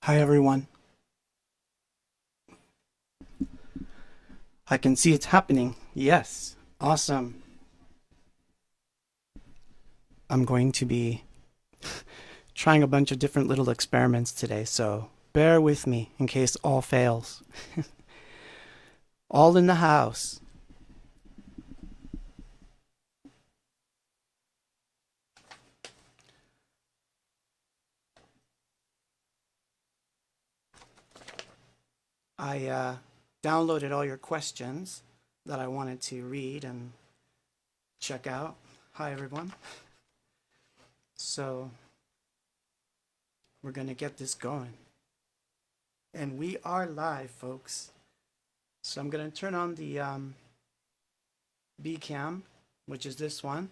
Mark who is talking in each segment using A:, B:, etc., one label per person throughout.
A: Hi everyone. I can see it's happening. Yes. Awesome. I'm going to be trying a bunch of different little experiments today, so bear with me in case all fails. All in the house. I downloaded all your questions that I wanted to read and check out. Hi everyone. So we're going to get this going. And we are live, folks. So I'm going to turn on the B cam, which is this one.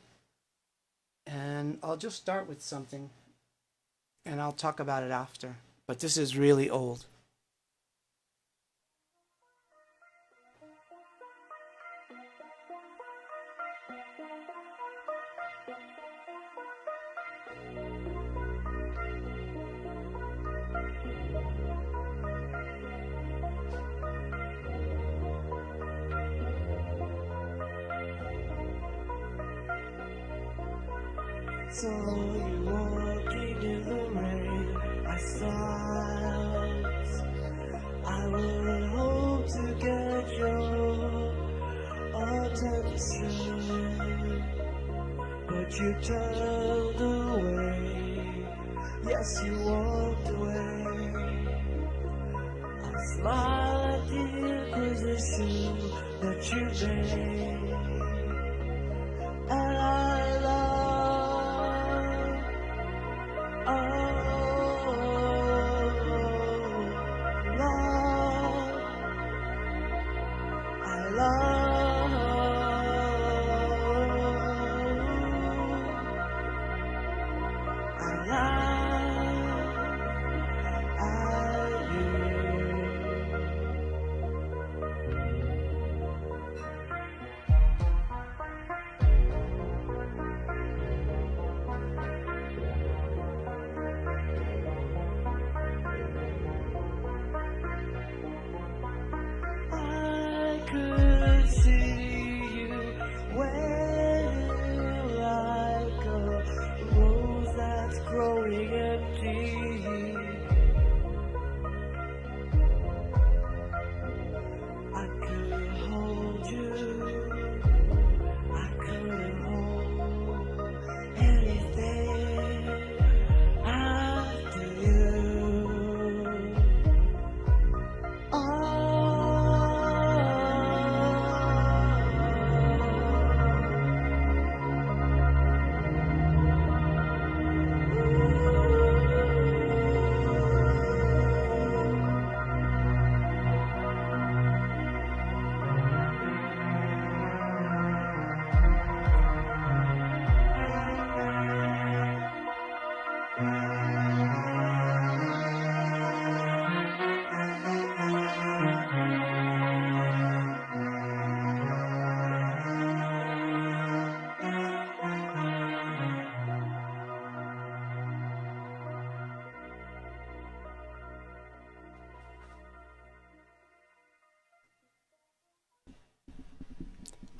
A: And I'll just start with something and I'll talk about it after. But this is really old.
B: So you walking in the rain, I thought I would hope to get your attention, but you turned away. Yes, you walked away. I smile at the inquisition that you made, and I could see you waiting like a rose that's growing empty. I could hold you, I could hold anything after you.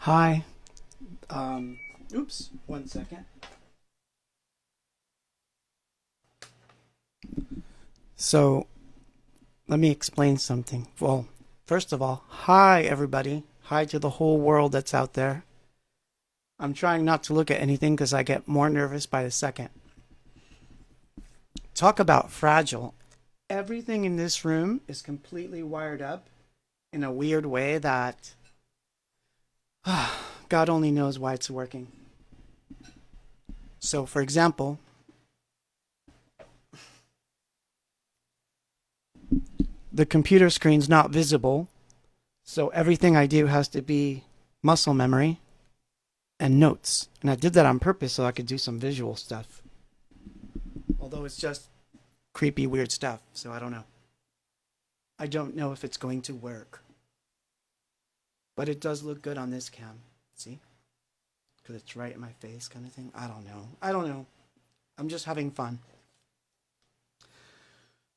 A: Hi. Oops, 1 second. So, let me explain something. Well, first of all, hi everybody. Hi to the whole world that's out there. I'm trying not to look at anything because I get more nervous by the second. Talk about fragile. Everything in this room is completely wired up in a weird way that God only knows why it's working. So, for example, the computer screen's not visible, so everything I do has to be muscle memory and notes. And I did that on purpose so I could do some visual stuff. Although it's just creepy, weird stuff, so I don't know. I don't know if it's going to work. But it does look good on this cam. See? Because it's right in my face kind of thing. I don't know. I'm just having fun.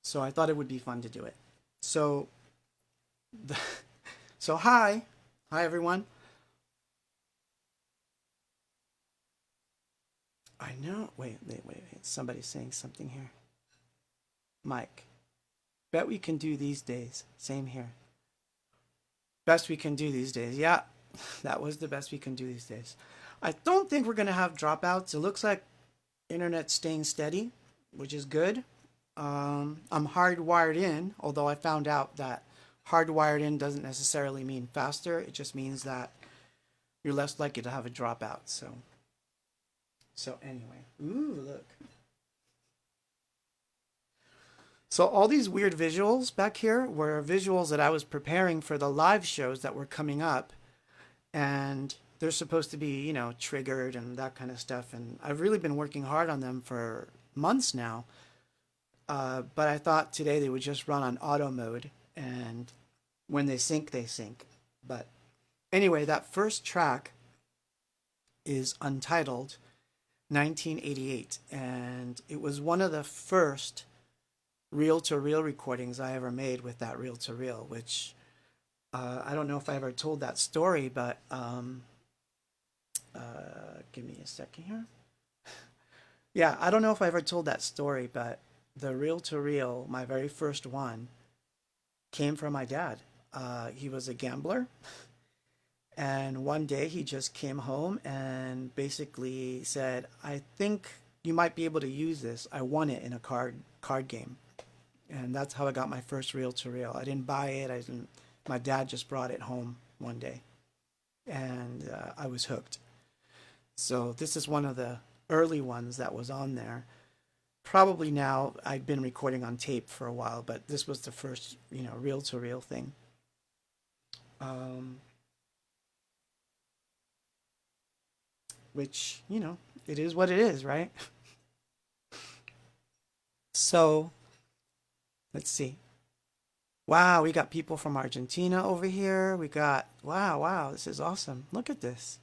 A: So I thought it would be fun to do it. So, the, so hi everyone. I know. Wait. Somebody's saying something here. Mike, bet we can do these days. Same here. Best we can do these days. Yeah, that was the best we can do these days. I don't think we're gonna have dropouts. It looks like internet's staying steady, which is good. I'm hardwired in, although I found out that hardwired in doesn't necessarily mean faster. It just means that you're less likely to have a dropout. So anyway, ooh, look. So all these weird visuals back here were visuals that I was preparing for the live shows that were coming up, and they're supposed to be, you know, triggered and that kind of stuff. And I've really been working hard on them for months now. But I thought today they would just run on auto mode, and when they sync, they sync. But anyway, that first track is Untitled 1988, and it was one of the first reel-to-reel recordings I ever made with that reel-to-reel, which I don't know if I ever told that story, but give me a second here. Yeah, I don't know if I ever told that story, but the reel-to-reel, my very first one, came from my dad. He was a gambler, and one day he just came home and basically said, "I think you might be able to use this. I won it in a card game." And that's how I got my first reel-to-reel. I didn't buy it. I didn't. My dad just brought it home one day, and I was hooked. So this is one of the early ones that was on there. Probably now I'd been recording on tape for a while, but this was the first, you know, reel-to-reel thing. Which, you know, it is what it is, right? So let's see. Wow, we got people from Argentina over here. We got, wow, this is awesome. Look at this.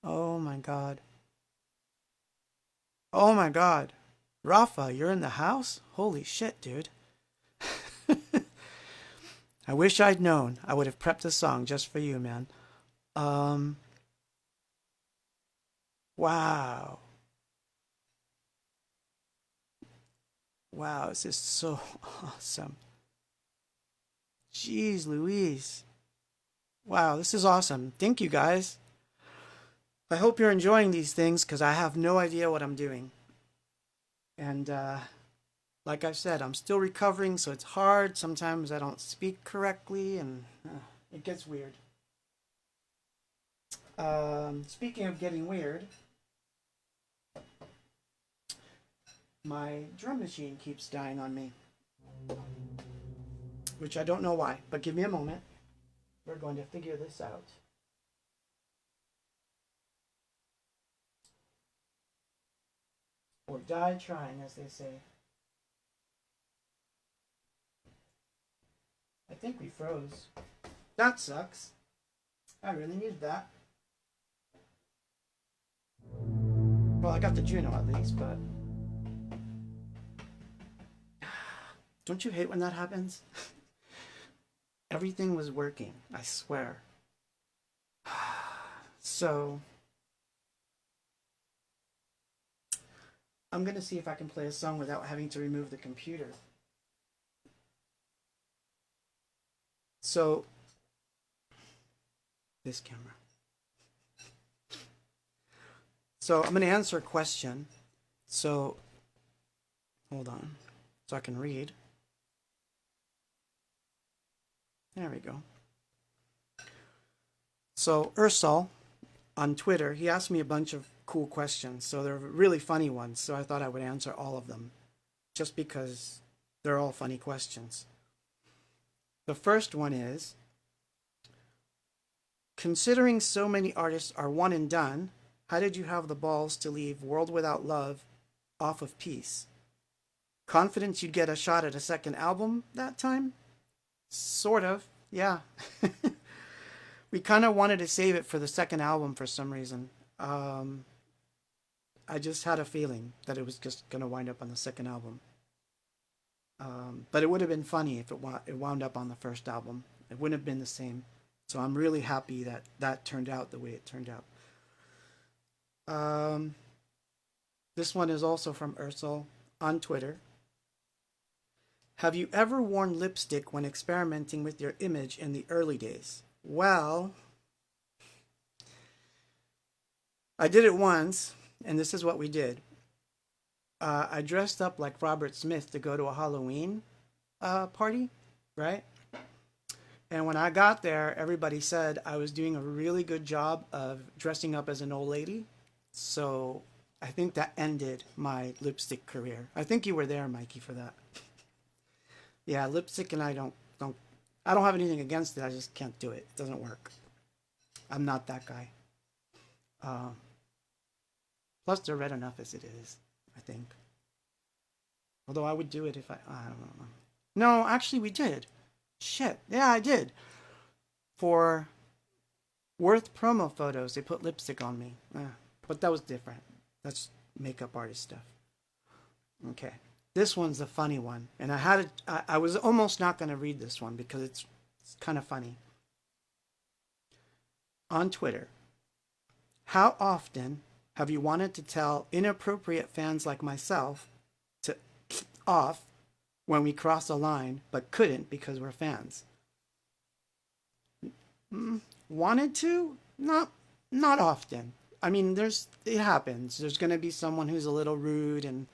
A: Oh my God. Oh my God. Rafa, you're in the house? Holy shit, dude. I wish I'd known. I would have prepped a song just for you, man. Um, wow. Wow, this is so awesome. Jeez Louise. Wow, this is awesome. Thank you guys. I hope you're enjoying these things because I have no idea what I'm doing. And like I said, I'm still recovering, so it's hard. Sometimes I don't speak correctly, and it gets weird. Speaking of getting weird, my drum machine keeps dying on me, which I don't know why, but give me a moment. We're going to figure this out. Or die trying, as they say. I think we froze. That sucks. I really needed that. Well, I got the Juno at least, but... Don't you hate when that happens? Everything was working, I swear. So... I'm gonna see if I can play a song without having to remove the computer. So... This camera. So I'm going to answer a question. So hold on, so I can read. There we go. So Ursal on Twitter, he asked me a bunch of cool questions. So they're really funny ones. So I thought I would answer all of them just because they're all funny questions. The first one is, considering so many artists are one and done, how did you have the balls to leave World Without Love off of Peace? Confidence you'd get a shot at a second album that time? Sort of, yeah. We kind of wanted to save it for the second album for some reason. I just had a feeling that it was just going to wind up on the second album. But it would have been funny if it wound up on the first album. It wouldn't have been the same. So I'm really happy that that turned out the way it turned out. This one is also from Ursel on Twitter. Have you ever worn lipstick when experimenting with your image in the early days? Well, I did it once, and this is what we did. I dressed up like Robert Smith to go to a Halloween party, right? And when I got there, everybody said I was doing a really good job of dressing up as an old lady. So I think that ended my lipstick career. I think you were there, Mikey, for that. Yeah, lipstick and I don't have anything against it. I just can't do it. It doesn't work. I'm not that guy. Plus, they're red enough as it is, I think. Although I would do it if I don't know. No, actually, we did. Shit. Yeah, I did. For Worth promo photos, they put lipstick on me. But that was different. That's makeup artist stuff. Okay. This one's a funny one. And I was almost not going to read this one because it's kind of funny. On Twitter, how often have you wanted to tell inappropriate fans like myself to off when we cross a line, but couldn't because we're fans? Wanted to? Not often. I mean, it happens. There's going to be someone who's a little rude and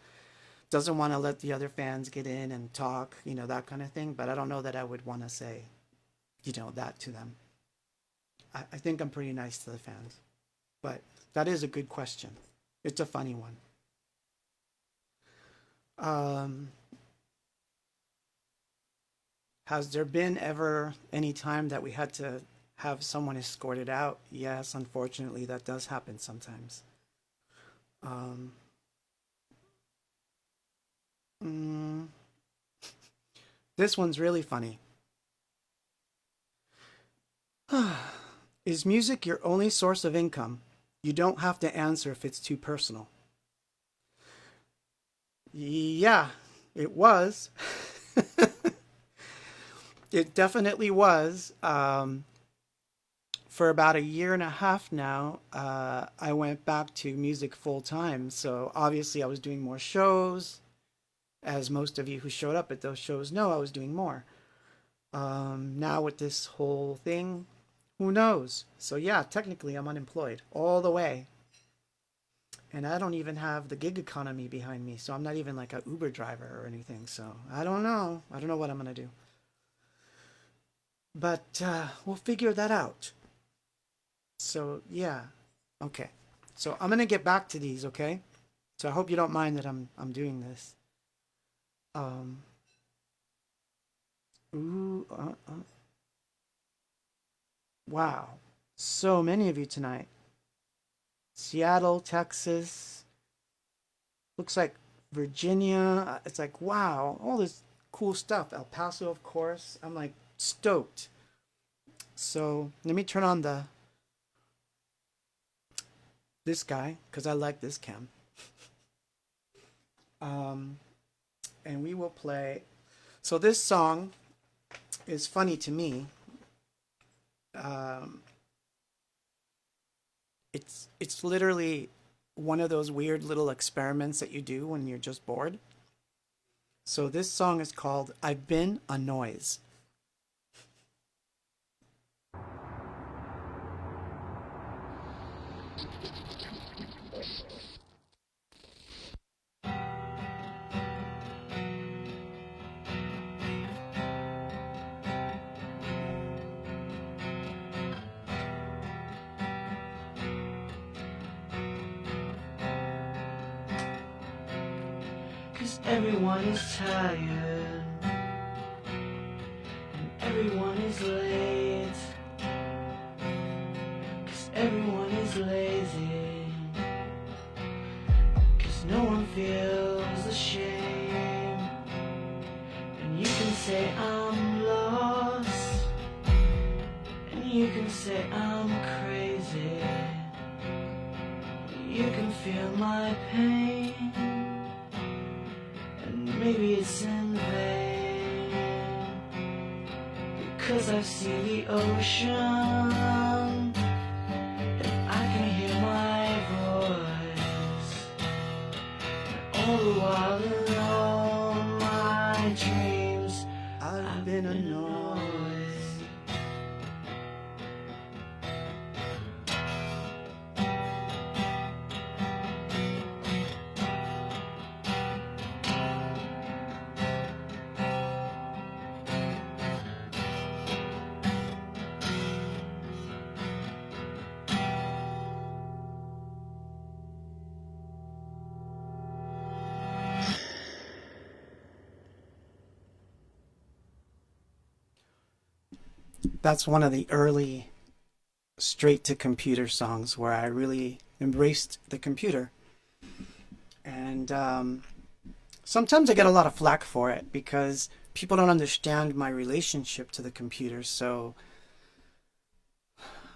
A: doesn't want to let the other fans get in and talk, that kind of thing. But I don't know that I would want to say, that to them. I think I'm pretty nice to the fans. But that is a good question. It's a funny one. Has there been ever any time that we had to have someone escorted out? Yes, unfortunately, that does happen sometimes. This one's really funny. Is music your only source of income? You don't have to answer if it's too personal. Yeah, it was. It definitely was. For about a year and a half now, I went back to music full time. So obviously, I was doing more shows. As most of you who showed up at those shows know, I was doing more. Now with this whole thing, who knows? So yeah, technically, I'm unemployed all the way. And I don't even have the gig economy behind me. So I'm not even like an Uber driver or anything. So I don't know. I don't know what I'm going to do. But we'll figure that out. So yeah, okay. So I'm gonna get back to these, okay? So I hope you don't mind that I'm doing this. Wow, so many of you tonight. Seattle, Texas. Looks like Virginia. It's like wow, all this cool stuff. El Paso, of course. I'm like stoked. So let me turn on this guy because I like this cam. And we will play. So this song is funny to me. It's literally one of those weird little experiments that you do when you're just bored. So this song is called "I've Been a Noise."
B: Everyone is tired, and everyone is late, 'cause everyone is lazy, 'cause no one feels ashamed, and you can say I'm lost, and you can say I'm crazy, you can feel my pain. Maybe it's in vain. 'cause I've seen the ocean, and I can hear my voice. All the while in all my dreams,
A: I've been a noise. That's one of the early straight to computer songs where I really embraced the computer. And sometimes I get a lot of flack for it because people don't understand my relationship to the computer. So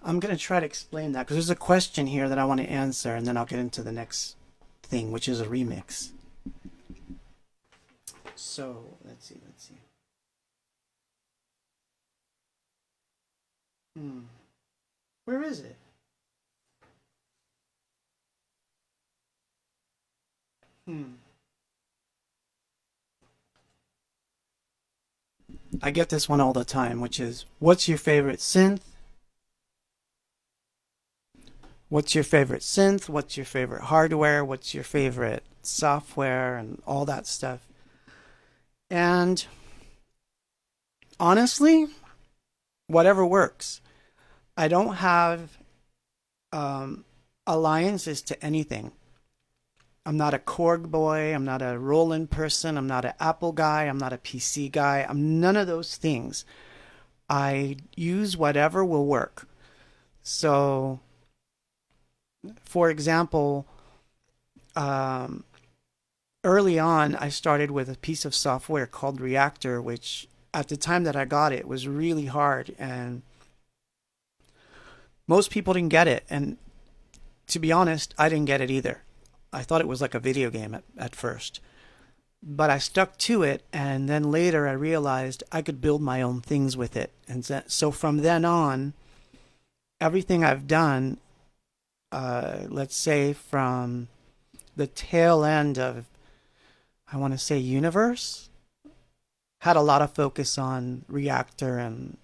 A: I'm going to try to explain that because there's a question here that I want to answer, and then I'll get into the next thing, which is a remix. So let's see. Where is it? I get this one all the time, which is, what's your favorite synth? What's your favorite synth? What's your favorite hardware? What's your favorite software? And all that stuff. And honestly, whatever works. I don't have alliances to anything. I'm not a Korg boy. I'm not a Roland person. I'm not an Apple guy. I'm not a PC guy. I'm none of those things. I use whatever will work. So, for example, early on, I started with a piece of software called Reactor, which at the time that I got it was really hard, and most people didn't get it. And to be honest, I didn't get it either. I thought it was like a video game at first. But I stuck to it, and then later I realized I could build my own things with it. And so from then on, everything I've done, let's say from the tail end of, I want to say, Universe, had a lot of focus on Reactor and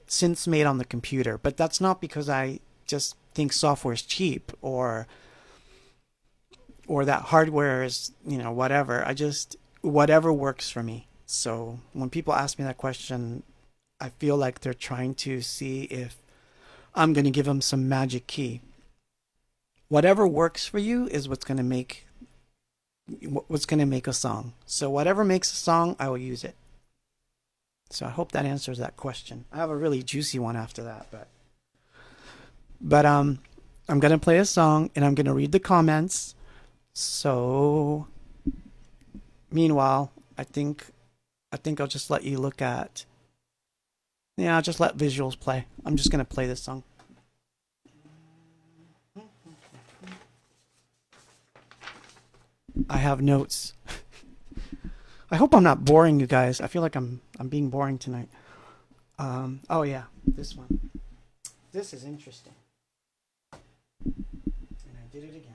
A: synths made on the computer. But that's not because I just think software is cheap or that hardware is, whatever. Whatever works for me. So when people ask me that question, I feel like they're trying to see if I'm going to give them some magic key. Whatever works for you is what's going to make a song. So whatever makes a song, I will use it. So I hope that answers that question. I have a really juicy one after that, but I'm going to play a song and I'm going to read the comments. So meanwhile, I think I'll just let you look at, I'll just let visuals play. I'm just going to play this song. I have notes. I hope I'm not boring you guys. I feel like I'm being boring tonight. Oh yeah, this one. This is interesting. And I did it again.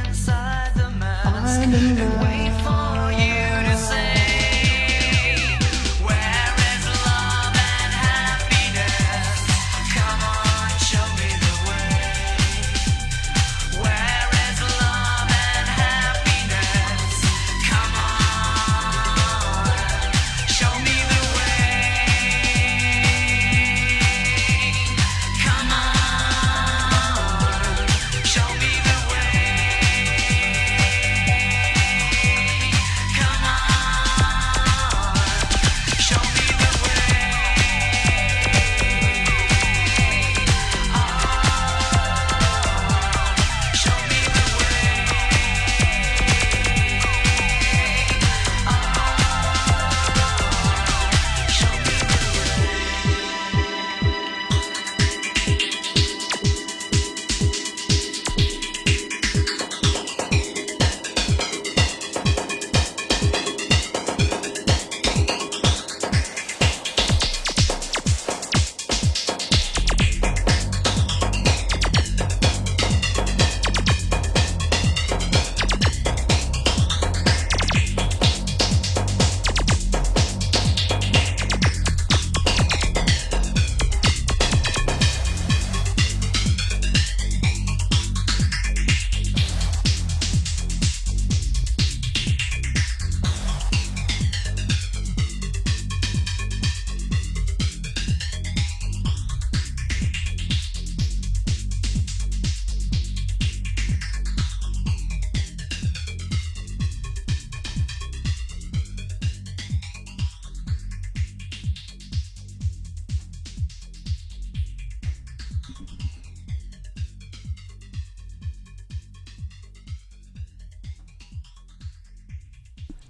B: inside the mask and wait for you to say, where is love and happiness? Come on, show me the way. Where is love and happiness? Come on, show me the way. Come on, show me the way. Come on, show me the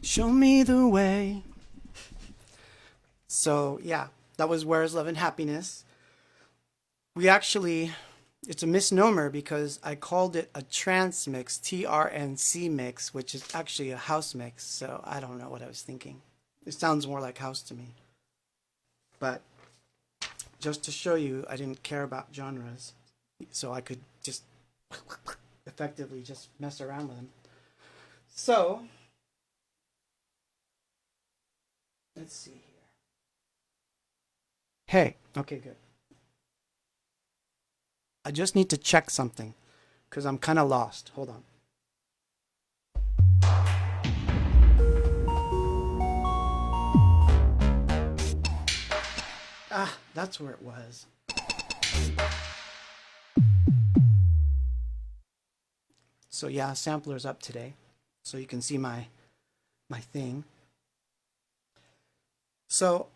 A: Show me the way. So yeah, that was Where's Love and Happiness. We actually, it's a misnomer because I called it a trance mix, TRNC mix, which is actually a house mix. So I don't know what I was thinking. It sounds more like house to me. But just to show you, I didn't care about genres. So I could just effectively just mess around with them. So let's see here. Hey, okay, good. I just need to check something because I'm kind of lost. Hold on. Ah, that's where it was. So yeah, sampler's up today. So you can see my thing. So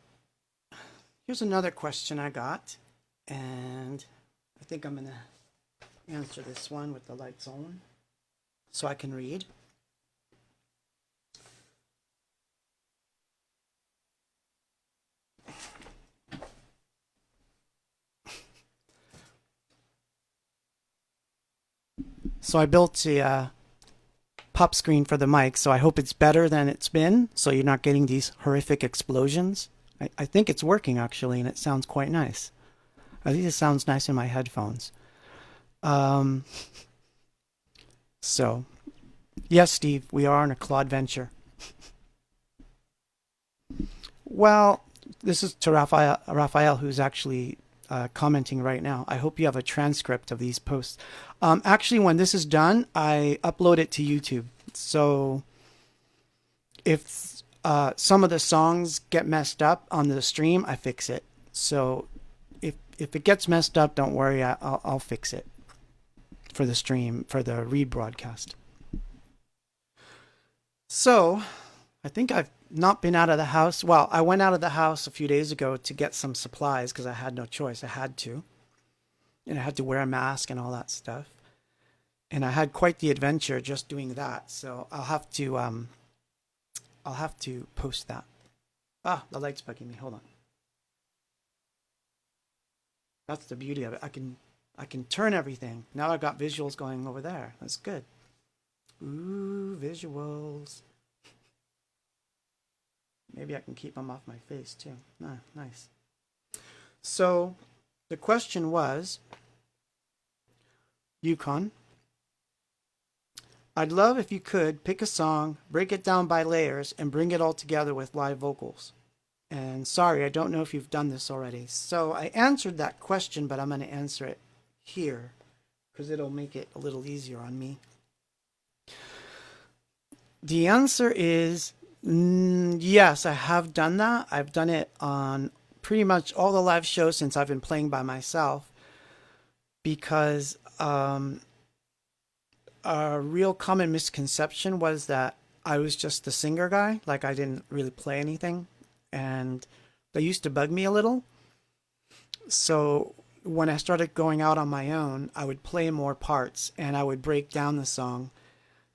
A: here's another question I got, and I think I'm gonna answer this one with the lights on so I can read. So I built a pop screen for the mic, so I hope it's better than it's been, so you're not getting these horrific explosions. I think it's working actually, and it sounds quite nice. I think it sounds nice in my headphones. So, yes, Steve, we are on a Claude venture. Well, this is to Raphael, who's actually commenting right now. I hope you have a transcript of these posts. Actually, when this is done, I upload it to YouTube. So if some of the songs get messed up on the stream, I fix it. So if it gets messed up, don't worry, I'll fix it for the stream, for the read broadcast. So I think I've not been out of the house. Well, I went out of the house a few days ago to get some supplies because I had no choice. I had to. And I had to wear a mask and all that stuff. And I had quite the adventure just doing that. So I'll have to post that. Ah, the light's bugging me. Hold on. That's the beauty of it. I can turn everything. Now I've got visuals going over there. That's good. Ooh, visuals. Maybe I can keep them off my face too. Ah, nice. So the question was, Yukon. I'd love if you could pick a song, break it down by layers, and bring it all together with live vocals. And sorry, I don't know if you've done this already. So I answered that question, but I'm going to answer it here because it'll make it a little easier on me. The answer is yes, I have done that. I've done it on pretty much all the live shows since I've been playing by myself because a real common misconception was that I was just the singer guy, like I didn't really play anything, and that used to bug me a little. So when I started going out on my own, I would play more parts and I would break down the song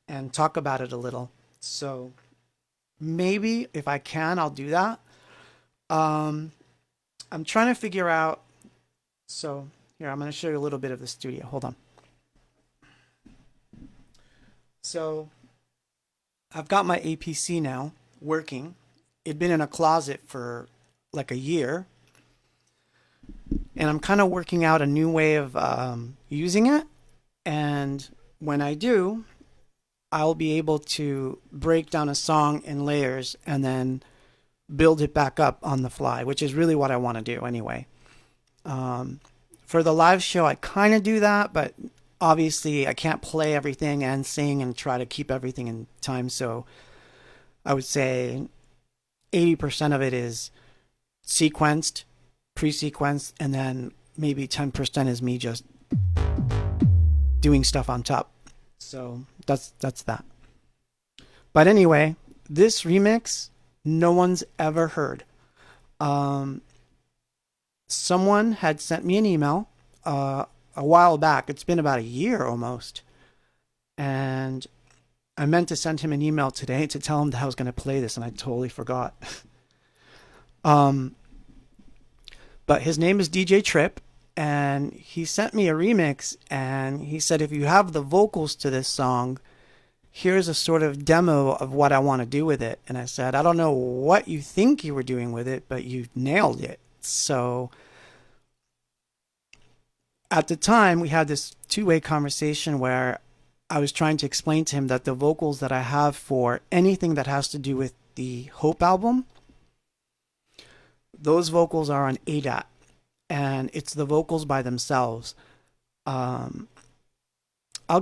A: and talk about it a little. So maybe if I can, I'll do that. I'm trying to figure out. So here, I'm going to show you a little bit of the studio. Hold on. So I've got my APC now working. It'd been in a closet for like a year. And I'm kind of working out a new way of using it. And when I do, I'll be able to break down a song in layers and then build it back up on the fly, which is really what I want to do anyway. For the live show, I kind of do that, but obviously I can't play everything and sing and try to keep everything in time. So I would say 80% of it is sequenced, pre-sequenced, and then maybe 10% is me just doing stuff on top. So that's that. But anyway, this remix, no one's ever heard. Someone had sent me an email a while back. It's been about a year almost. And I meant to send him an email today to tell him that I was going to play this, and I totally forgot. But his name is DJ Tripp, and he sent me a remix, and he said, if you have the vocals to this song, here's a sort of demo of what I want to do with it. And I said, I don't know what you think you were doing with it, but you nailed it. So at the time, we had this two-way conversation where I was trying to explain to him that the vocals that I have for anything that has to do with the Hope album, those vocals are on ADAT, and it's the vocals by themselves. I'll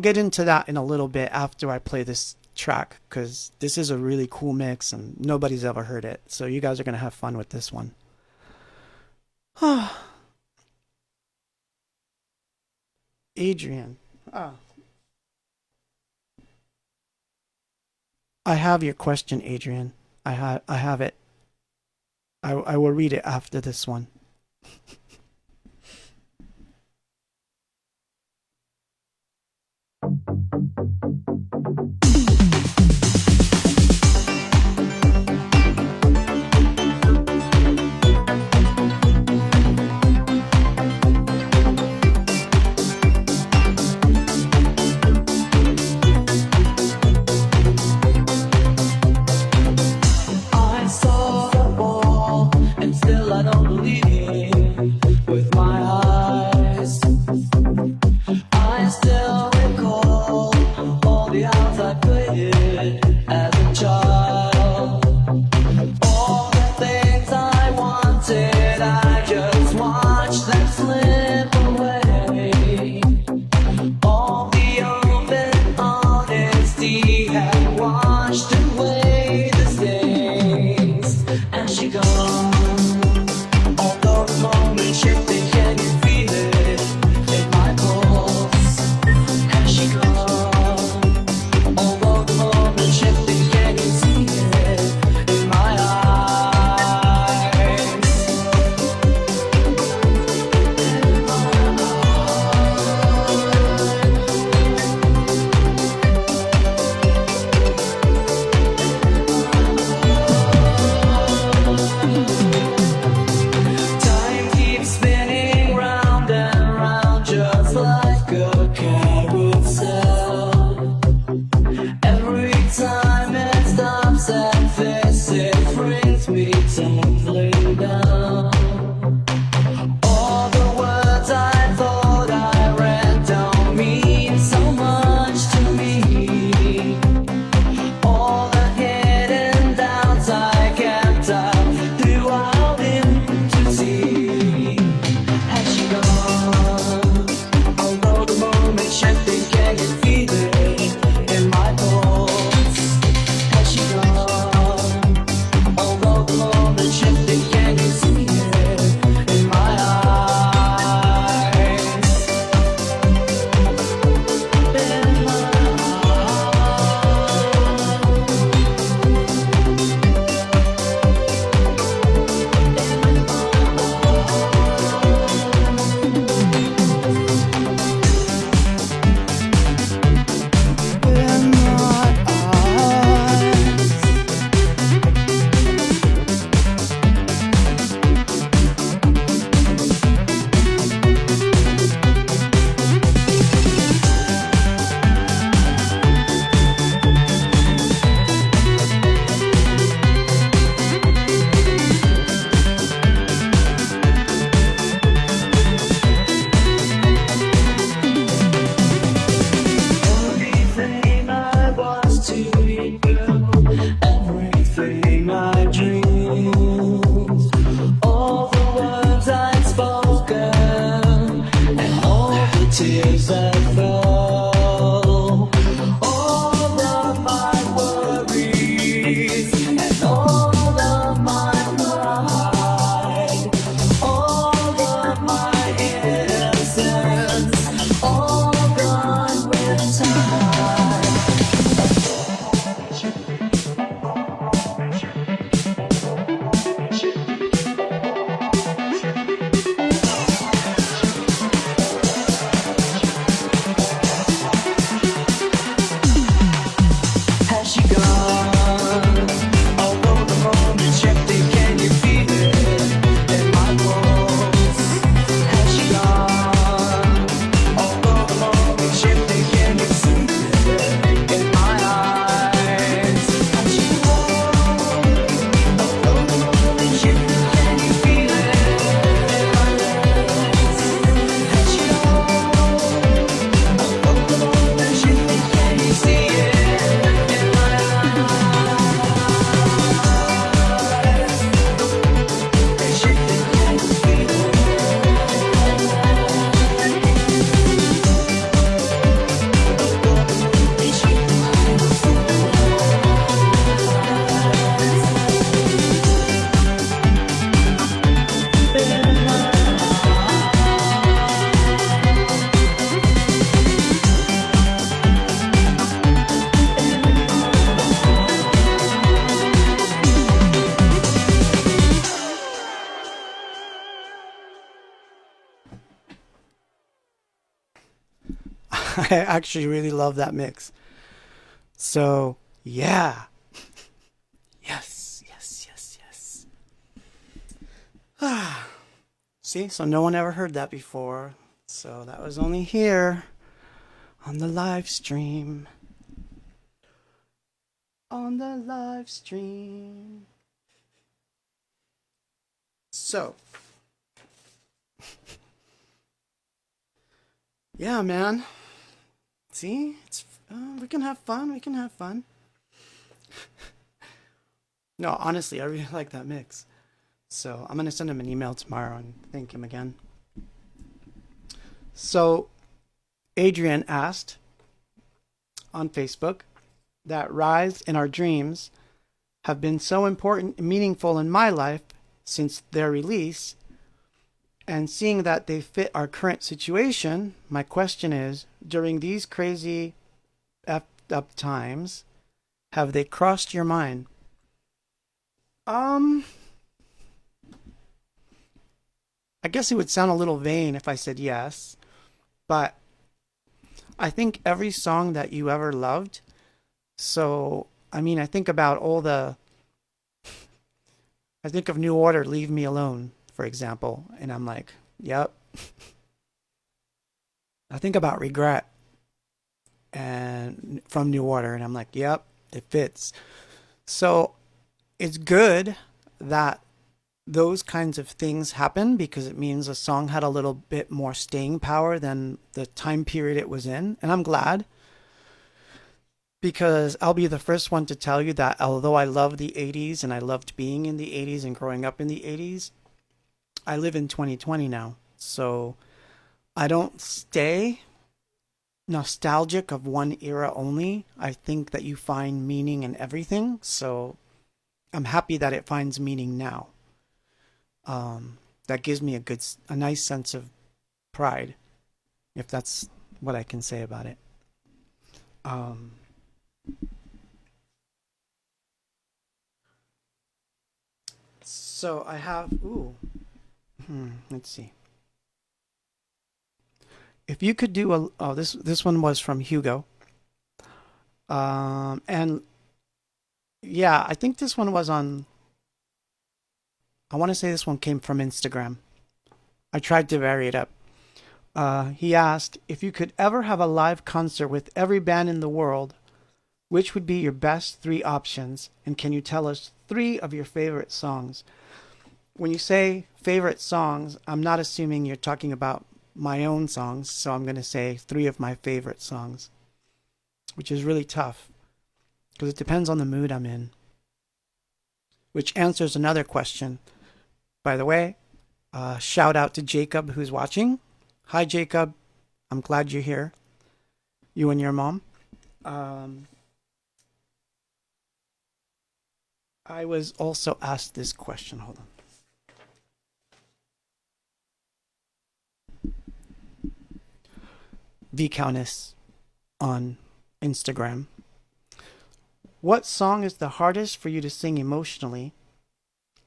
A: get into that in a little bit after I play this track, because this is a really cool mix and nobody's ever heard it. So you guys are going to have fun with this one. Adrian. I have your question, Adrian. I have it. I will read it after this one.
B: I still recall all the hours I
A: I actually really love that mix. So, yeah. Yes, yes, yes, yes. Ah. See, so no one ever heard that before. So that was only here on the live stream. On the live stream. So, yeah, man. See, it's we can have fun. We can have fun. No, honestly, I really like that mix. So I'm gonna send him an email tomorrow and thank him again. So Adrian asked on Facebook that Rise in Our Dreams have been so important and meaningful in my life since their release, and seeing that they fit our current situation, my question is, during these crazy effed up times, have they crossed your mind? I guess it would sound a little vain if I said yes, but I think every song that you ever loved. So, I mean, I think about I think of New Order, Leave Me Alone, for example, and I'm like, yep. I think about Regret and from New Order, and I'm like, yep, it fits. So, it's good that those kinds of things happen because it means a song had a little bit more staying power than the time period it was in. And I'm glad because I'll be the first one to tell you that although I love the 80s and I loved being in the 80s and growing up in the 80s, I live in 2020 now. So I don't stay nostalgic of one era only. I think that you find meaning in everything. So I'm happy that it finds meaning now. That gives me a nice sense of pride, if that's what I can say about it. Um, so I have, let's see. If you could do this one was from Hugo. And yeah, I think this one was on, I want to say this one came from Instagram. I tried to vary it up. He asked, if you could ever have a live concert with every band in the world, which would be your best three options? And can you tell us three of your favorite songs? When you say favorite songs, I'm not assuming you're talking about my own songs, so I'm going to say three of my favorite songs, which is really tough because it depends on the mood I'm in, which answers another question. By the way, shout out to Jacob who's watching. Hi, Jacob. I'm glad you're here. You and your mom. I was also asked this question. Hold on. VCountess on Instagram. What song is the hardest for you to sing emotionally?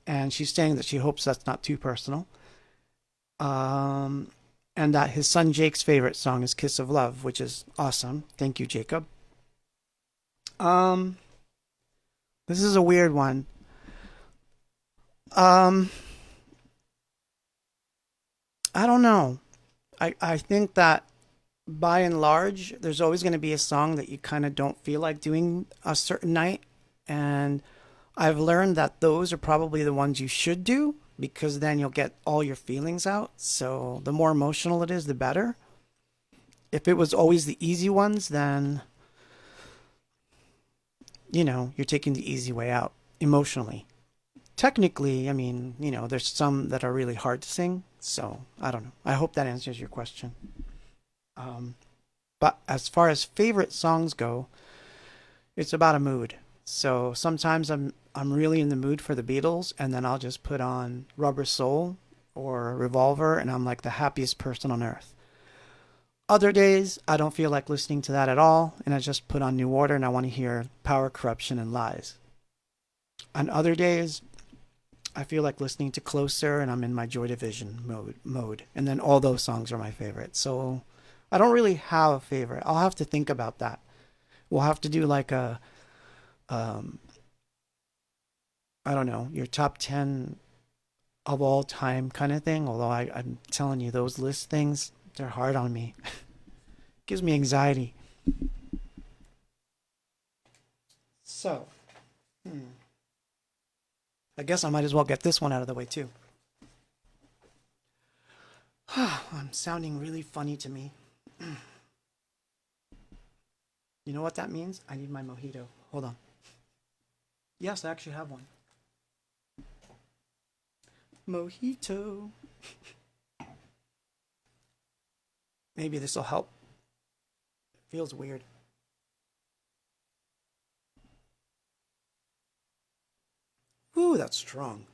A: And she's saying that she hopes that's not too personal. And that his son Jake's favorite song is Kiss of Love, which is awesome. Thank you, Jacob. This is a weird one. I don't know. I think that by and large, there's always going to be a song that you kind of don't feel like doing a certain night. And I've learned that those are probably the ones you should do because then you'll get all your feelings out. So the more emotional it is, the better. If it was always the easy ones, then, you're taking the easy way out emotionally. Technically, I mean, there's some that are really hard to sing. So I don't know. I hope that answers your question. But as far as favorite songs go, it's about a mood. So sometimes I'm really in the mood for the Beatles, and then I'll just put on Rubber Soul or Revolver, and I'm like the happiest person on earth. Other days, I don't feel like listening to that at all, and I just put on New Order, and I want to hear Power, Corruption, and Lies. On other days, I feel like listening to Closer, and I'm in my Joy Division mode, and then all those songs are my favorite. So I don't really have a favorite. I'll have to think about that. We'll have to do like a, um, I don't know, your top 10 of all time kind of thing. Although I'm telling you, those list things, they're hard on me. Gives me anxiety. So, I guess I might as well get this one out of the way too. I'm sounding really funny to me. You know what that means? I need my mojito. Hold on. Yes, I actually have one. Mojito. Maybe this will help. Feels weird. Ooh, that's strong.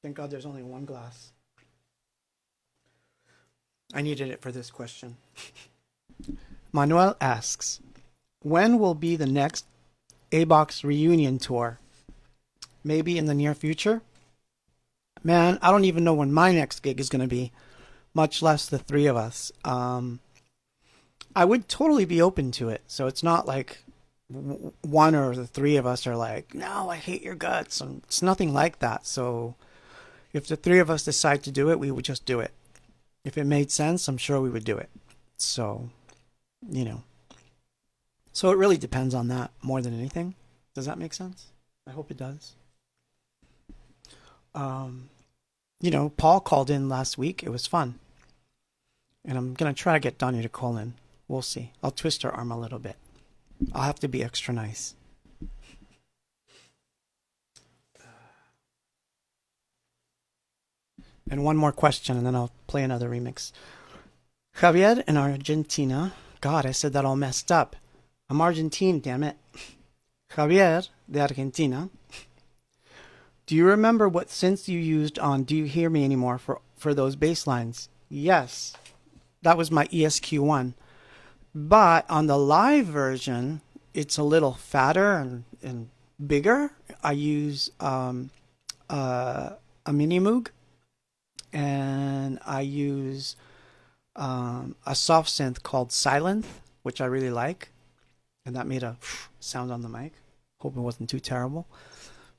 A: Thank God there's only one glass. I needed it for this question. Manuel asks, when will be the next Abox reunion tour? Maybe in the near future? Man, I don't even know when my next gig is going to be, much less the three of us. I would totally be open to it. So it's not like one or the three of us are like, no, I hate your guts. And it's nothing like that. So if the three of us decide to do it, we would just do it. If it made sense, I'm sure we would do it. So, you know. So it really depends on that more than anything. Does that make sense? I hope it does. You know, Paul called in last week. It was fun. And I'm going to try to get Donnie to call in. We'll see. I'll twist her arm a little bit. I'll have to be extra nice. And one more question, and then I'll play another remix. Javier in Argentina. God, I said that all messed up. I'm Argentine, damn it. Javier de Argentina. Do you remember what synths you used on Do You Hear Me Anymore for those bass lines? Yes. That was my ESQ1. But on the live version, it's a little fatter and bigger. I use a mini Moog. And I use a soft synth called Silent, which I really like. And that made a sound on the mic. Hope it wasn't too terrible.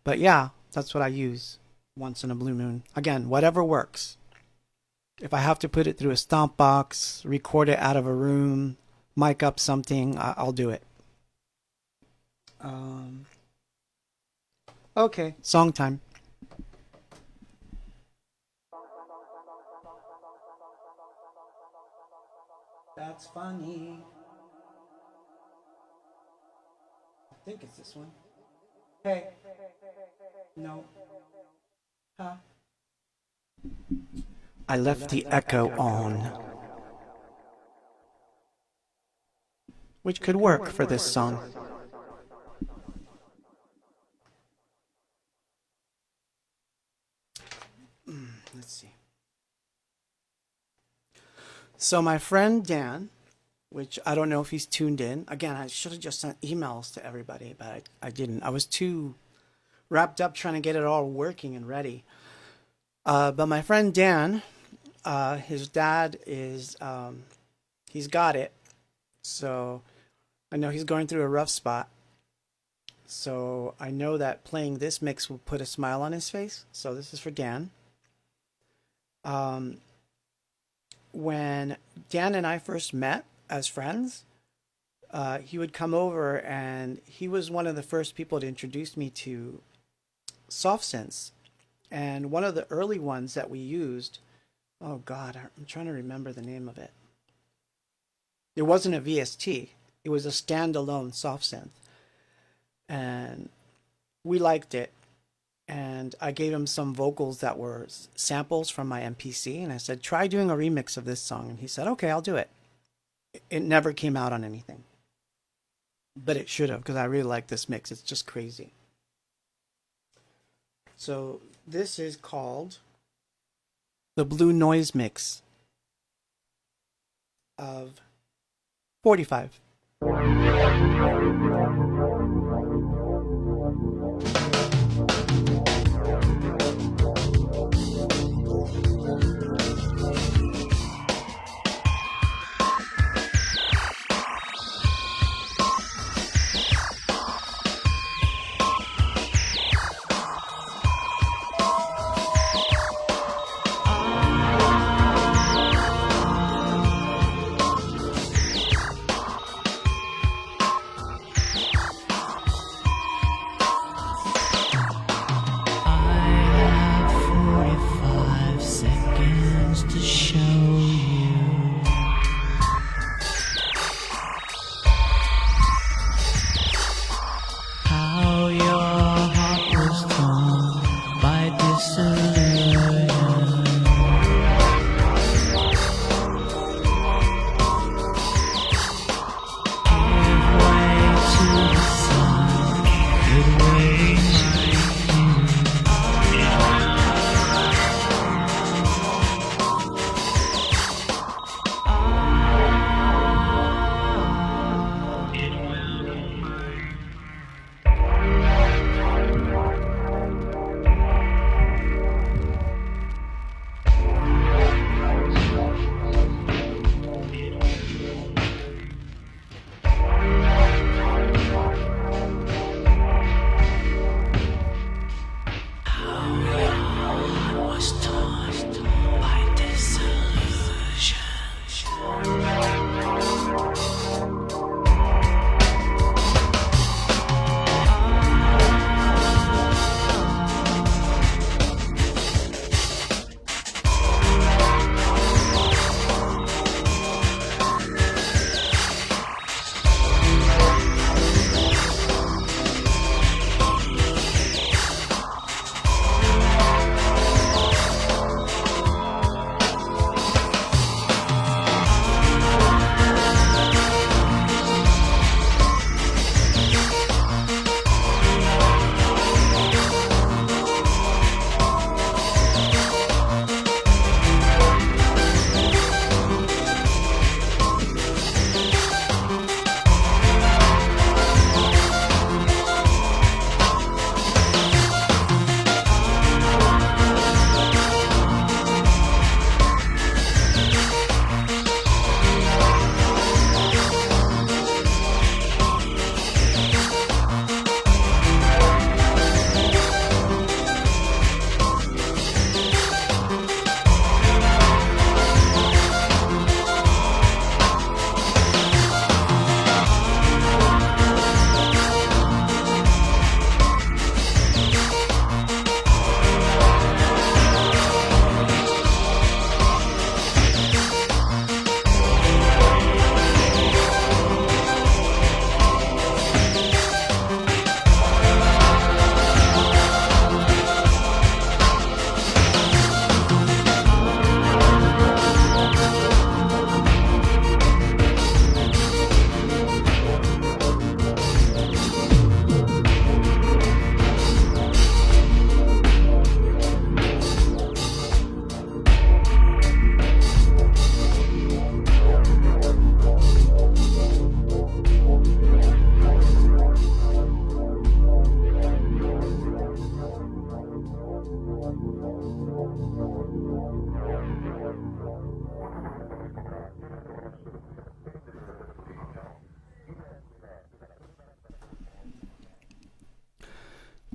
A: But yeah, that's what I use once in a blue moon. Again, whatever works. If I have to put it through a stomp box, record it out of a room, mic up something, I'll do it. Okay, song time. That's funny. I think it's this one. Hey. No. Huh? I left the echo on. Which could work for this song. Let's see. So my friend Dan, which I don't know if he's tuned in. Again, I should have just sent emails to everybody, but I didn't. I was too wrapped up trying to get it all working and ready. But my friend Dan, his dad is, he's got it. So I know he's going through a rough spot. So I know that playing this mix will put a smile on his face. So this is for Dan. When Dan and I first met as friends, he would come over and he was one of the first people to introduce me to soft synths. And one of the early ones that we used, oh God, I'm trying to remember the name of it. It wasn't a VST. It was a standalone soft synth. And we liked it. And I gave him some vocals that were samples from my MPC. And I said, try doing a remix of this song. And he said, okay, I'll do it. It never came out on anything. But it should have, because I really like this mix. It's just crazy. So this is called the Blue Noise Mix of 45.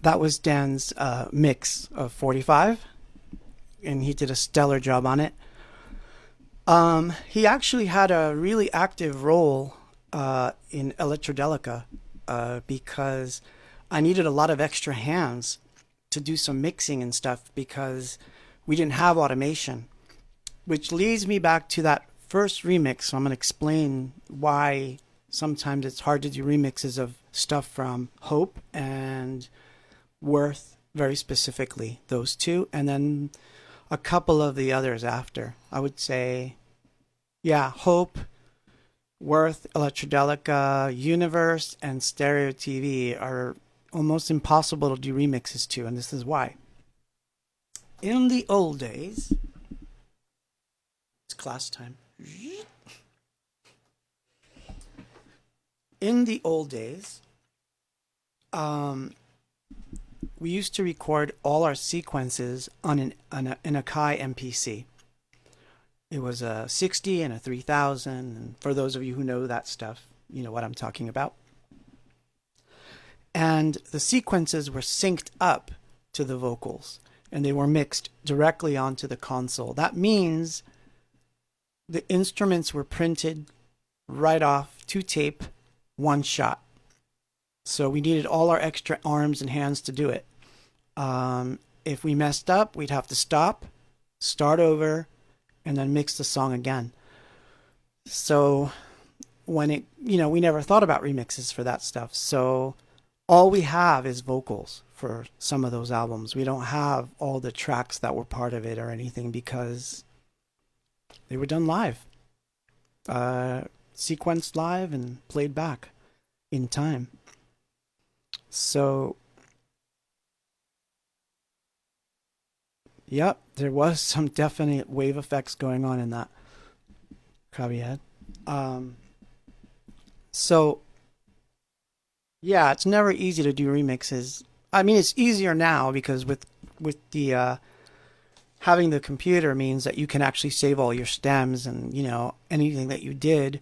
A: that was Dan's mix of 45, and he did a stellar job on it. He actually had a really active role in Electrodelica because I needed a lot of extra hands to do some mixing and stuff because we didn't have automation, which leads me back to that first remix. So I'm going to explain why sometimes it's hard to do remixes of stuff from Hope and Worth, very specifically, those two, and then a couple of the others after. I would say, yeah, Hope, Worth, Electrodelica, Universe, and Stereo TV are almost impossible to do remixes to, and this is why. In the old days, it's class time. In the old days, we used to record all our sequences on an Akai MPC. It was a 60 and a 3000, and for those of you who know that stuff, you know what I'm talking about. And the sequences were synced up to the vocals, and they were mixed directly onto the console. That means the instruments were printed right off to tape, one shot. So we needed all our extra arms and hands to do it. If we messed up, we'd have to stop, start over, and then mix the song again. So when it, we never thought about remixes for that stuff. So all we have is vocals for some of those albums. We don't have all the tracks that were part of it or anything because they were done live, sequenced live and played back in time. So, yep, there was some definite wave effects going on in that caveat. So, yeah, it's never easy to do remixes. I mean, it's easier now because with the having the computer means that you can actually save all your stems and anything that you did,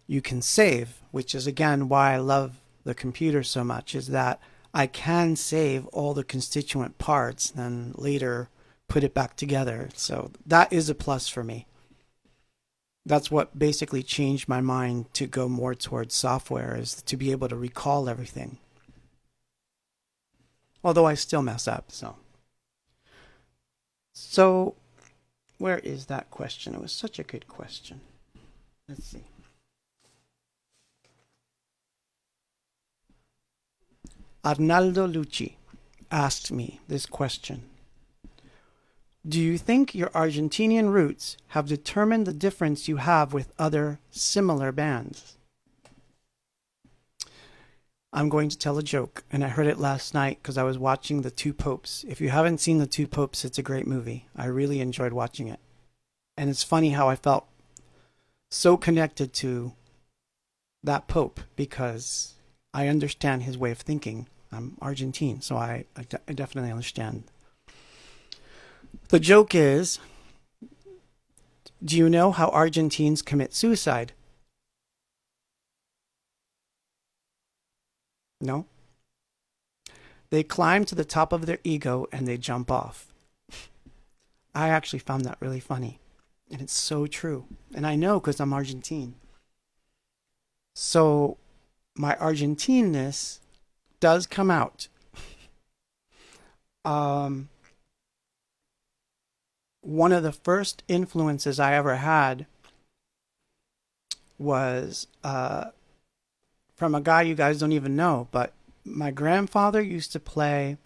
A: you can save, which is again why I love the computer so much, is that I can save all the constituent parts and later put it back together. So that is a plus for me. That's what basically changed my mind to go more towards software, is to be able to recall everything. Although I still mess up, So where is that question? It was such a good question. Let's see. Arnaldo Lucci asked me this question. Do you think your Argentinian roots have determined the difference you have with other similar bands? I'm going to tell a joke, and I heard it last night because I was watching The Two Popes. If you haven't seen The Two Popes, it's a great movie. I really enjoyed watching it. And it's funny how I felt so connected to that Pope because I understand his way of thinking. I'm Argentine, so I definitely understand. The joke is, do you know how Argentines commit suicide? No? They climb to the top of their ego and they jump off. I actually found that really funny. And it's so true. And I know because I'm Argentine. So my Argentineness does come out. One of the first influences I ever had was from a guy you guys don't even know, but my grandfather used to play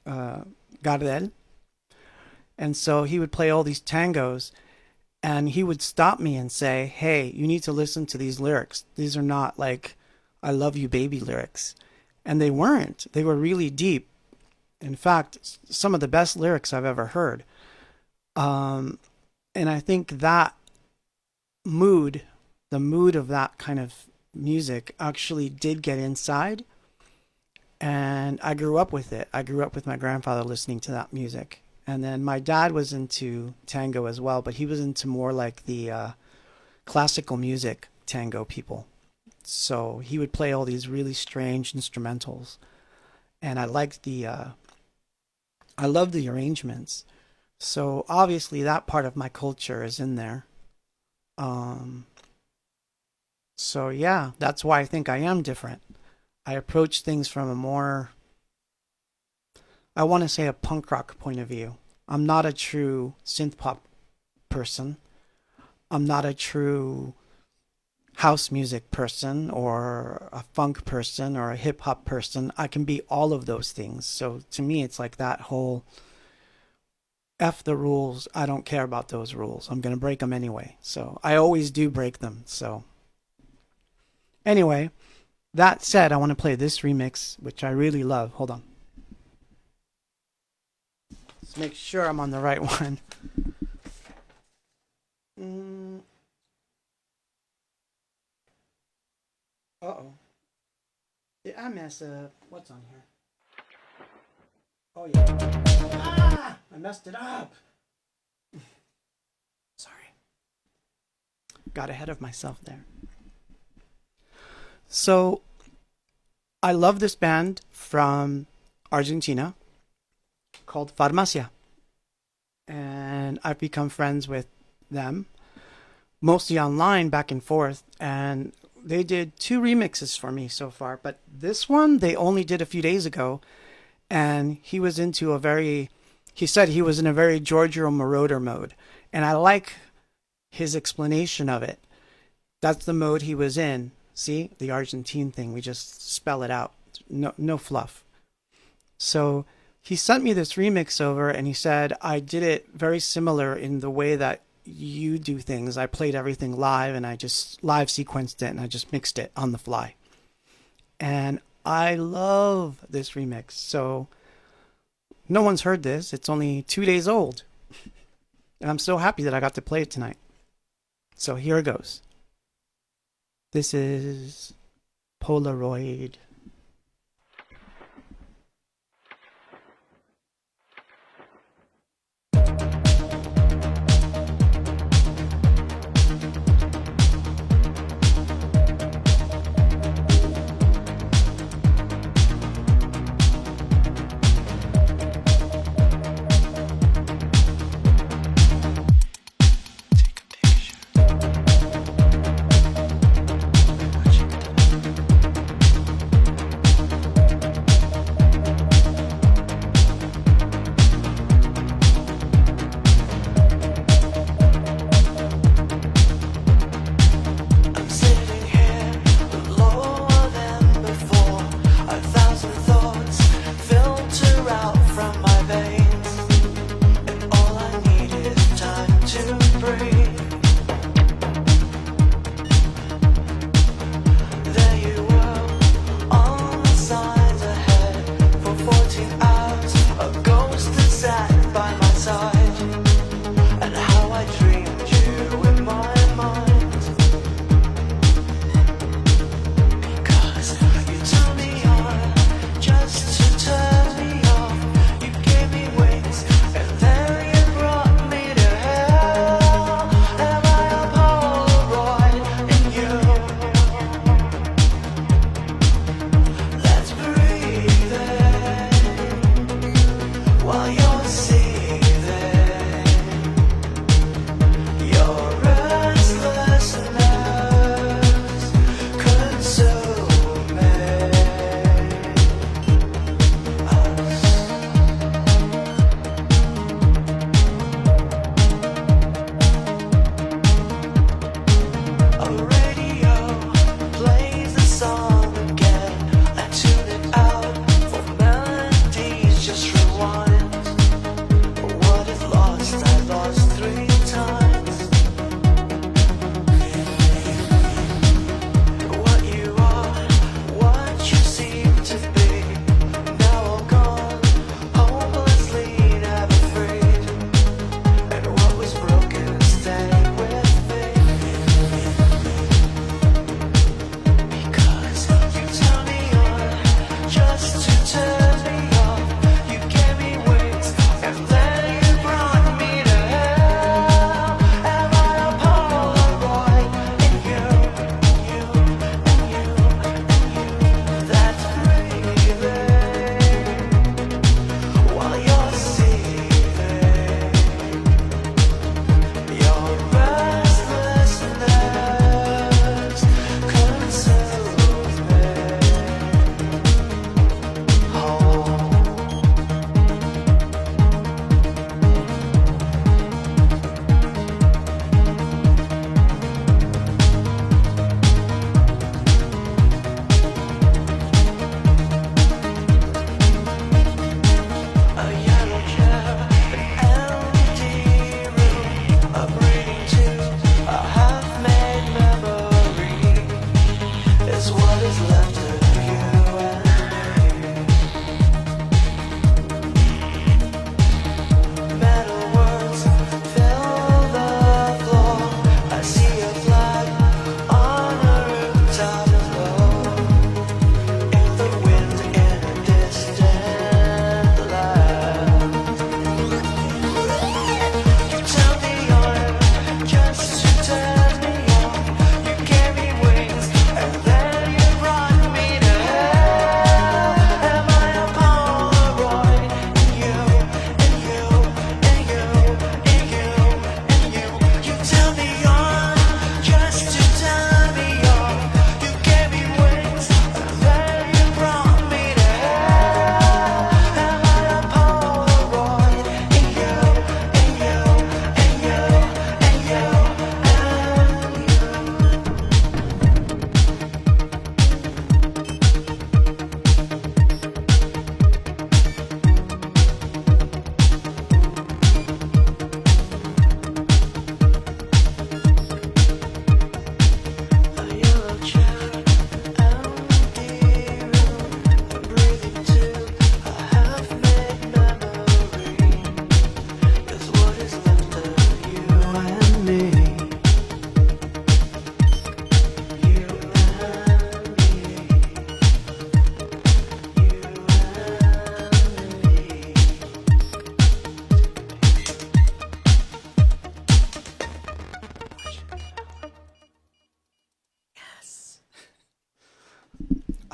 A: Gardel, and so he would play all these tangos, and he would stop me and say, hey, you need to listen to these lyrics. These are not like I love you baby lyrics. And they weren't. They were really deep. In fact, some of the best lyrics I've ever heard. And I think that mood, the mood of that kind of music actually did get inside. And I grew up with it. I grew up with my grandfather listening to that music. And then my dad was into tango as well, but he was into more like the classical music tango people. So he would play all these really strange instrumentals. and I liked I love the arrangements. So obviously that part of my culture is in there. Um, so yeah, that's why I think I am different. I approach things from a more, I want to say, a punk rock point of view. I'm not a true synth pop person. I'm not a true house music person or a funk person or a hip hop person. I can be all of those things. So to me, it's like that whole F the rules. I don't care about those rules. I'm going to break them anyway. So I always do break them. So anyway, that said, I want to play this remix, which I really love. Hold on. Let's make sure I'm on the right one. Uh-oh. Did I mess up? What's on here? Oh, yeah. Ah! I messed it up! Sorry. Got ahead of myself there. So, I love this band from Argentina called Farmacia. And I've become friends with them, mostly online, back and forth. And they did 2 remixes for me so far, but this one they only did a few days ago, and he was into he said he was in a very Giorgio Moroder mode, and I like his explanation of it. That's the mode he was in. See, the Argentine thing, we just spell it out. No fluff. So he sent me this remix over, and he said, I did it very similar in the way that you do things. I played everything live, and I just live sequenced it, and I just mixed it on the fly. And I love this remix. So no one's heard this. It's only 2 days old. And I'm so happy that I got to play it tonight. So here it goes. This is Polaroid.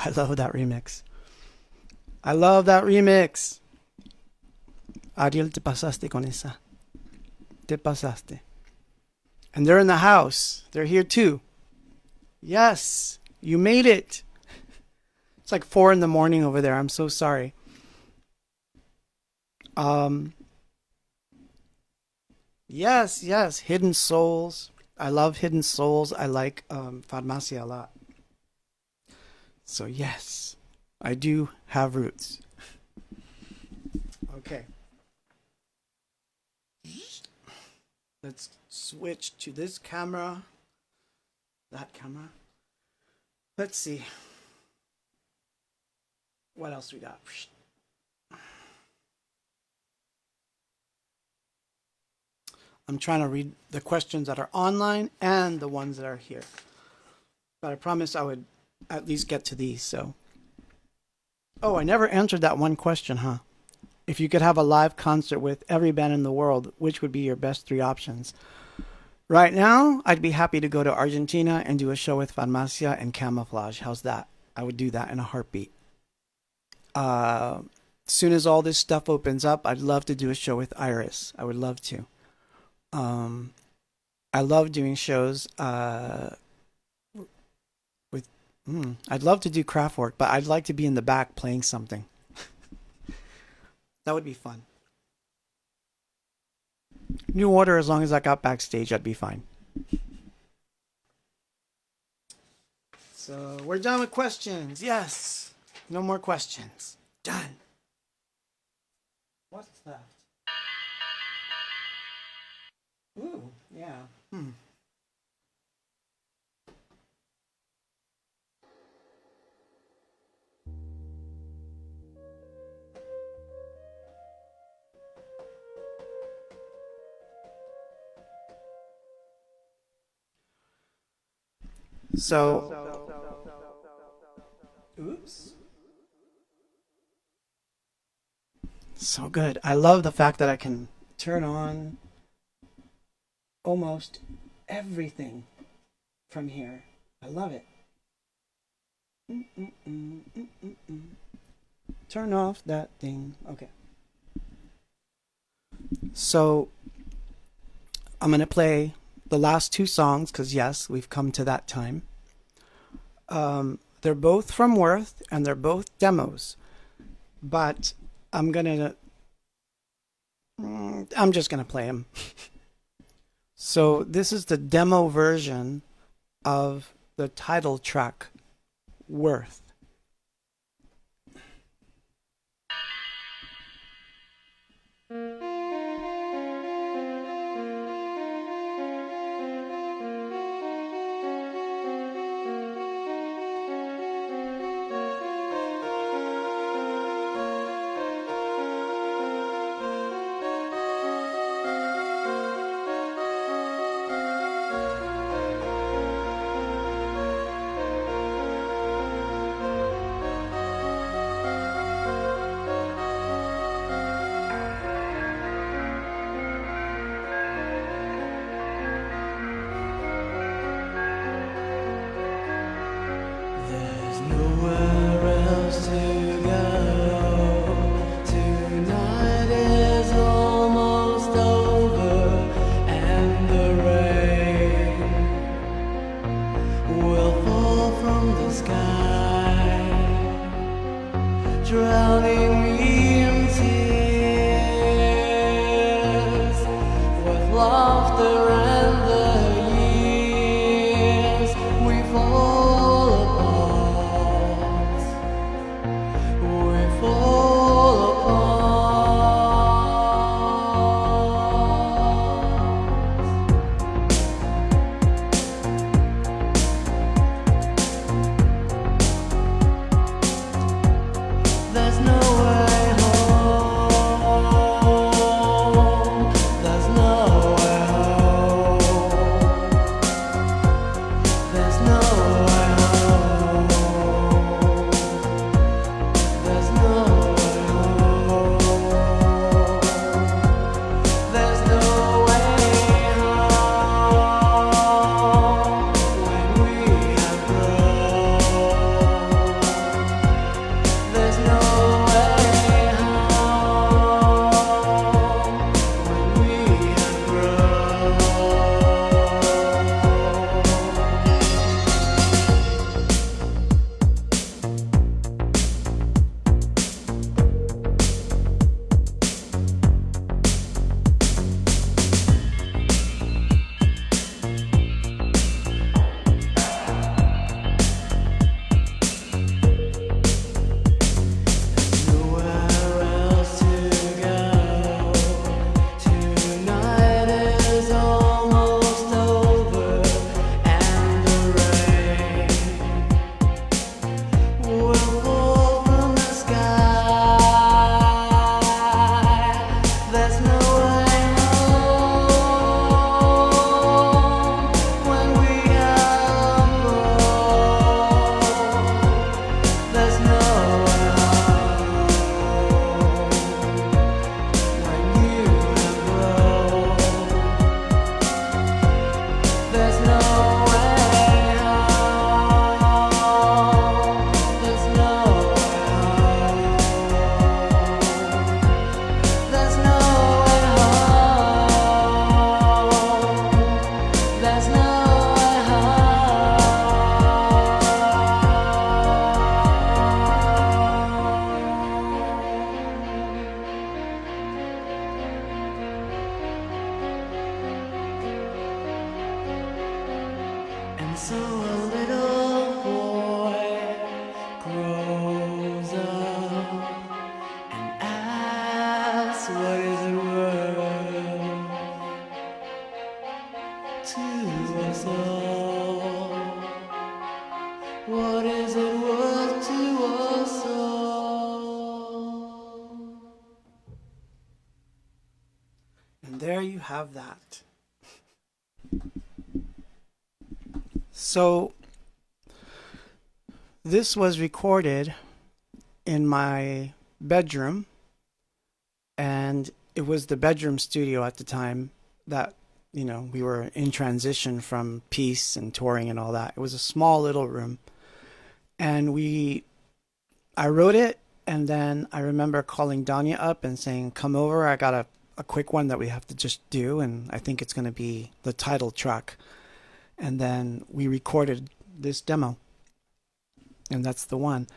A: I love that remix. I love that remix. Ariel, te pasaste con esa. Te pasaste. And they're in the house. They're here too. Yes, you made it. It's like 4 a.m. over there. I'm so sorry. Yes, Hidden Souls. I love Hidden Souls. I like Farmacia a lot. So yes, I do have roots. Okay. Let's switch to this camera. That camera. Let's see. What else we got? I'm trying to read the questions that are online and the ones that are here. But I promised I would at least get to these, so. Oh, I never answered that one question, huh? If you could have a live concert with every band in the world, which would be your best 3 options? Right now, I'd be happy to go to Argentina and do a show with Farmacia and Camouflage. How's that? I would do that in a heartbeat. Soon as all this stuff opens up, I'd love to do a show with Iris. I would love to. I love doing shows with. I'd love to do craft work, but I'd like to be in the back playing something. That would be fun. New Order, as long as I got backstage, I'd be fine. So we're done with questions. Yes. No more questions. Done. What's left? Ooh, yeah. So, oops. So good. I love the fact that I can turn on almost everything from here. I love it. Turn off that thing. Okay. So I'm going to play the last 2 songs because, yes, we've come to that time. They're both from Worth and they're both demos. But I'm just going to play them. So this is the demo version of the title track, Worth.
B: There's nowhere
A: have that. So this was recorded in my bedroom, and it was the bedroom studio at the time that, you know, we were in transition from Peace and touring and all that. It was a small little room, and I wrote it, and then I remember calling Danya up and saying, come over, I got a quick one that we have to just do, and I think it's going to be the title track. And then we recorded this demo, and that's the one.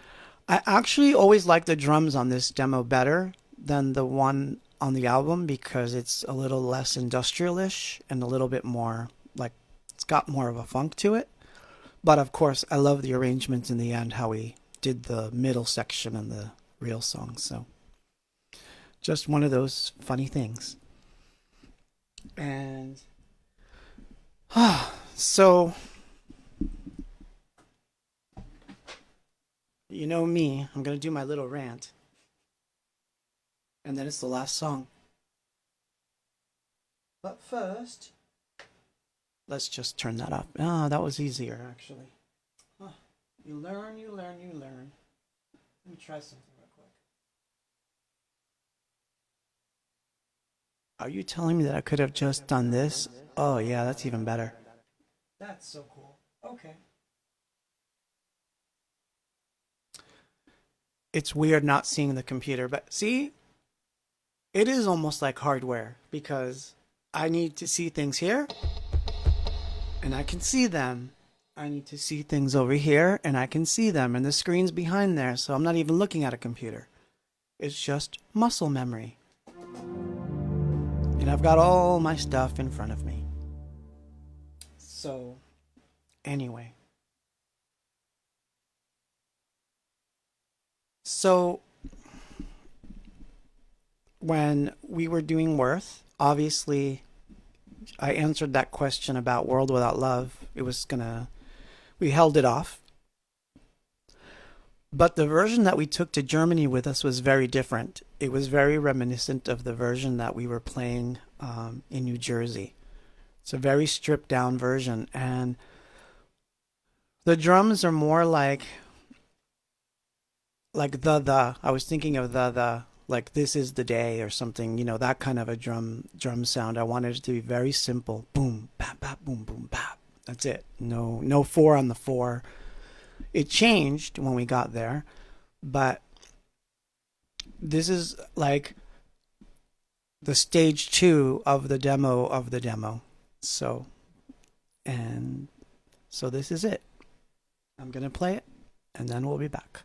A: I actually always like the drums on this demo better than the one on the album because it's a little less industrial-ish and a little bit more, like, it's got more of a funk to it. But of course, I love the arrangements in the end, how we did the middle section and the real song. So just one of those funny things. And so, you know me, I'm going to do my little rant. And then it's the last song. But first, let's just turn that up. Ah, that was easier, actually. You learn, you learn, you learn. Let me try something real quick. Are you telling me that I could have just done this? Oh, yeah, that's even better. That's so cool. Okay. It's weird not seeing the computer, but see, it is almost like hardware because I need to see things here and I can see them. I need to see things over here and I can see them, and the screen's behind there, so I'm not even looking at a computer. It's just muscle memory. And I've got all my stuff in front of me. So, anyway. So, when we were doing Worth, obviously, I answered that question about World Without Love. We held it off. But the version that we took to Germany with us was very different. It was very reminiscent of the version that we were playing in New Jersey. It's a very stripped down version, and the drums are more like the. I was thinking of the like This Is the Day or something. You know, that kind of a drum sound. I wanted it to be very simple. Boom, bap, bap, boom, boom, bap. That's it. No 4 on the 4. It changed when we got there, but this is like the stage 2 of the demo of the demo. So this is it. I'm going to play it, and then we'll be back.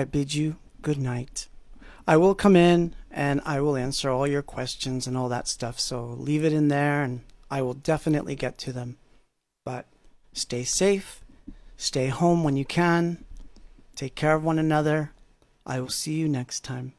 A: I bid you good night. I will come in and I will answer all your questions and all that stuff, so leave it in there and I will definitely get to them. But stay safe, stay home when you can, take care of one another. I will see you next time.